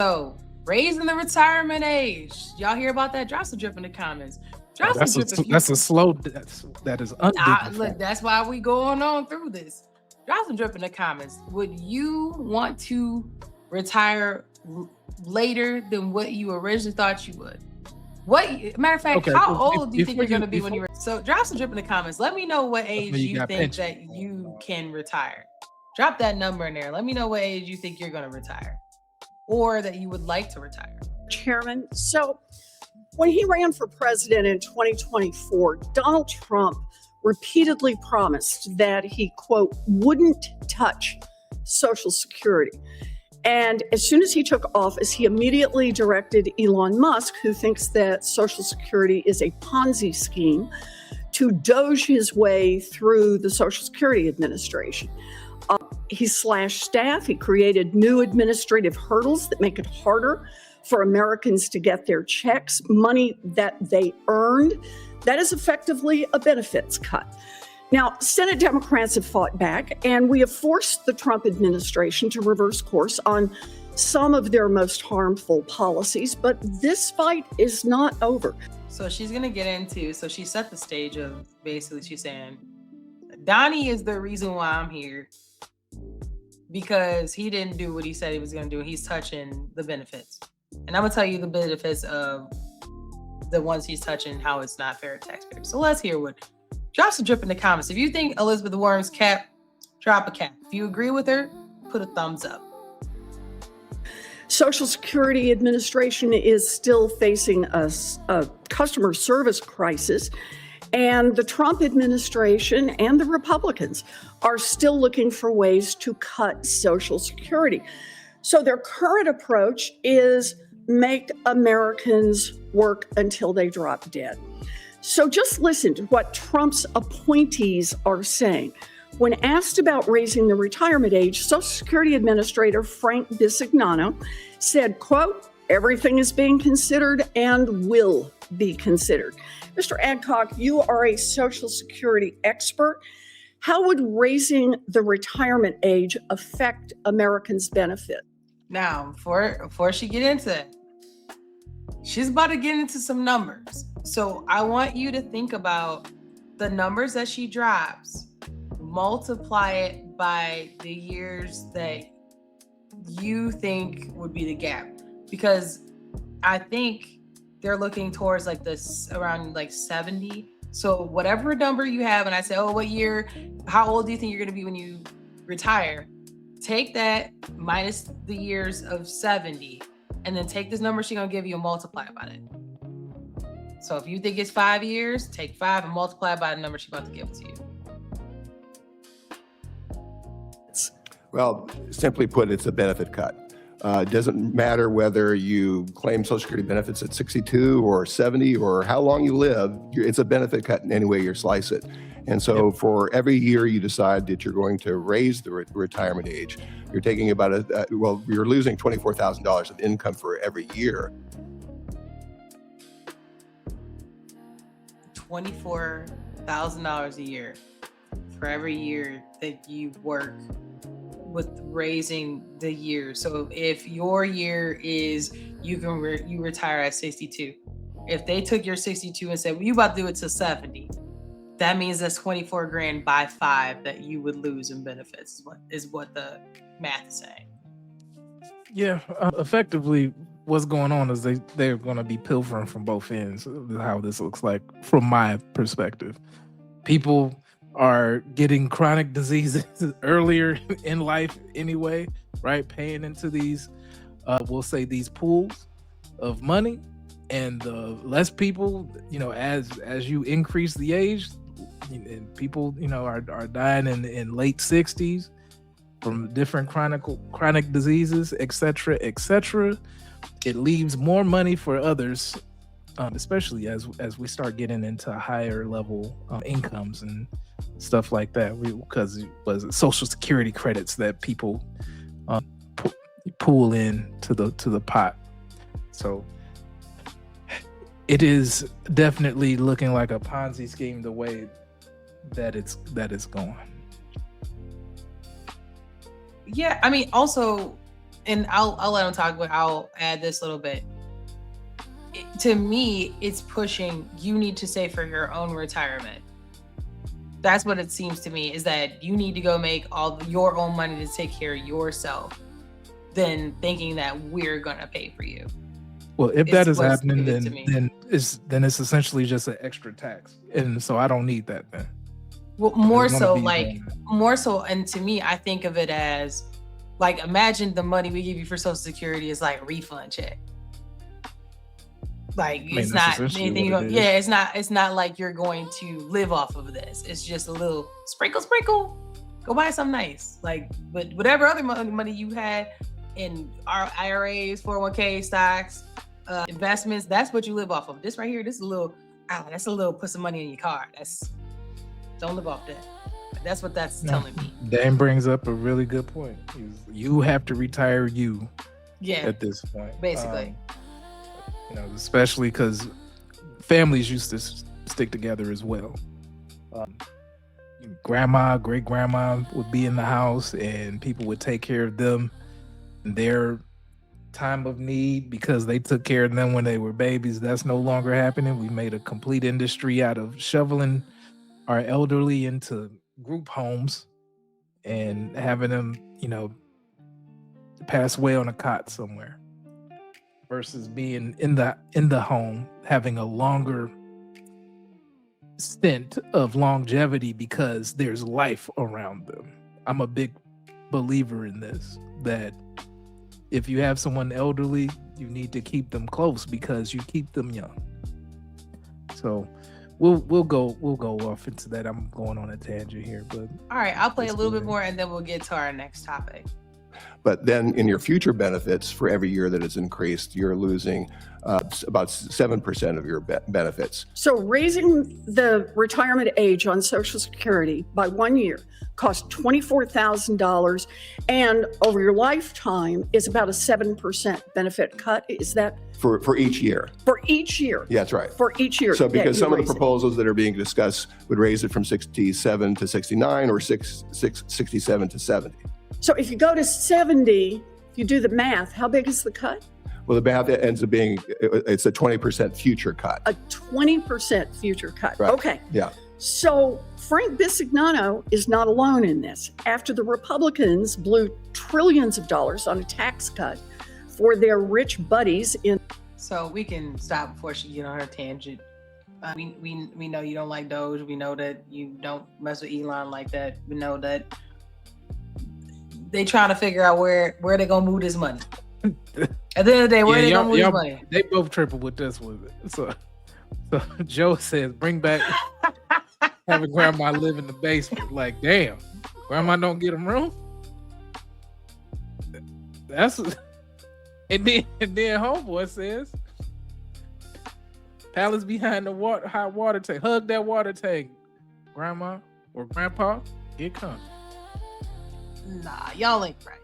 So, raising the retirement age. Y'all hear about that? Drop some drip in the comments. Drop some drip if you. That's a slow. That is undignified. Look, that's why we going on through this. Drop some drip in the comments. Would you want to retire later than what you originally thought you would? Matter of fact, how old do you think you're going to be when you? So drop some drip in the comments. Let me know what age you think that you can retire. Drop that number in there. Let me know what age you think you're going to retire, or that you would like to retire. Chairman, so when he ran for president in 2024, Donald Trump repeatedly promised that he, quote, wouldn't touch Social Security. And as soon as he took office, he immediately directed Elon Musk, who thinks that Social Security is a Ponzi scheme, to doge his way through the Social Security Administration. He slashed staff. He created new administrative hurdles that make it harder for Americans to get their checks, money that they earned. That is effectively a benefits cut. Now, Senate Democrats have fought back, and we have forced the Trump administration to reverse course on some of their most harmful policies, but this fight is not over. So she's going to get into, so she set the stage of basically she's saying, Donnie is the reason why I'm here, because he didn't do what he said he was going to do. He's touching the benefits. And I'm going to tell you the benefits of the ones he's touching, how it's not fair to taxpayers. So let's hear what. Drop some drip in the comments. If you think Elizabeth Warren's cap, drop a cap. If you agree with her, put a thumbs up. Social Security Administration is still facing a customer service crisis, and the Trump administration and the Republicans are still looking for ways to cut Social Security. So their current approach is make Americans work until they drop dead. So just listen to what Trump's appointees are saying. When asked about raising the retirement age, Social Security Administrator Frank Bisignano said, quote, everything is being considered and will be considered. Mr. Adcock, you are a Social Security expert. How would raising the retirement age affect Americans' benefit? Now, before she get into it, she's about to get into some numbers. So I want you to think about the numbers that she drops, multiply it by the years that you think would be the gap. Because I think they're looking towards like this around like 70. So whatever number you have, and I say, oh, what year, how old do you think you're going to be when you retire? Take that minus the years of 70, and then take this number she's going to give you and multiply it by it. So if you think it's 5 years, take 5 and multiply it by the number she's about to give to you. Well, simply put, it's a benefit cut. It doesn't matter whether you claim Social Security benefits at 62 or 70 or how long you live, it's a benefit cut in any way you slice it. And so for every year you decide that you're going to raise the retirement age, you're taking about you're losing $24,000 of income for every year. $24,000 a year for every year that you work with raising the year. So if your year is you retire at 62, if they took your 62 and said, well, you about to do it to 70, that means that's 24 grand by 5 that you would lose in benefits is what the math is saying. Yeah, effectively what's going on is they're going to be pilfering from both ends, how this looks like from my perspective. People are getting chronic diseases earlier in life anyway, right? Paying into these, we'll say these pools of money, and the less people, as you increase the age, and people, are dying in late 60s from different chronic diseases, et cetera, et cetera. It leaves more money for others, especially as we start getting into higher level incomes and stuff like that, because it was Social Security credits that people pool in to the pot. So it is definitely looking like a Ponzi scheme the way that it's going. Yeah, I mean, also and I'll let him talk, but I'll add this little bit. To me, it's pushing you need to save for your own retirement. That's what it seems to me, is that you need to go make all your own money to take care of yourself than thinking that we're gonna pay for you. Well, if that is what's happening, given to me. then it's essentially just an extra tax, and so I don't need that then. Well, more There's gonna so, be like that. more so, and to me, I think of it as like, imagine the money we give you for Social Security is like a refund check. Like mean, it's that's not essentially anything you what go, it is. yeah, it's not like you're going to live off of this. It's just a little sprinkle, go buy something nice. Like, but whatever other money you had in our IRAs, 401k, stocks, investments, that's what you live off of. This right here, this is a little, that's a little, put some money in your card. Don't live off that. That's what that's No. telling me. Dan brings up a really good point. You have to retire you Yeah, at this point, basically. especially because families used to stick together as well. Grandma, great grandma would be in the house, and people would take care of them in their time of need because they took care of them when they were babies. That's no longer happening. We made a complete industry out of shoveling our elderly into group homes and having them, pass away on a cot somewhere, versus being in the home, having a longer stint of longevity because there's life around them. I'm a big believer in this, that if you have someone elderly, you need to keep them close because you keep them young. So we'll go off into that. I'm going on a tangent here, but All right, I'll play a Let's little do bit that. more and then we'll get to our next topic. But then in your future benefits, for every year that it's increased, you're losing about 7% of your benefits. So raising the retirement age on Social Security by 1 year costs $24,000, and over your lifetime is about a 7% benefit cut. Is that For each year. for each year? Yeah, that's right. For each year. So that because you some of the raise it. proposals that are being discussed would raise it from 67 to 69 or 67 to 70. So if you go to 70, if you do the math, how big is the cut? Well, the math ends up being, it's a 20% future cut. A 20% future cut. Right. Okay. Yeah. So Frank Bisignano is not alone in this. After the Republicans blew trillions of dollars on a tax cut for their rich buddies in So we can stop before she get on her tangent. We know you don't like Doge. We know that you don't mess with Elon like that. We know that they trying to figure out where they gonna move this money. At the end of the day, where they gonna move this money? they both triple with this one. So Joe says, bring back having grandma live in the basement. Like, damn, grandma don't get a room. That's and then homeboy says, palace behind the hot water tank. Hug that water tank, grandma or grandpa. Get come. Nah, y'all ain't right.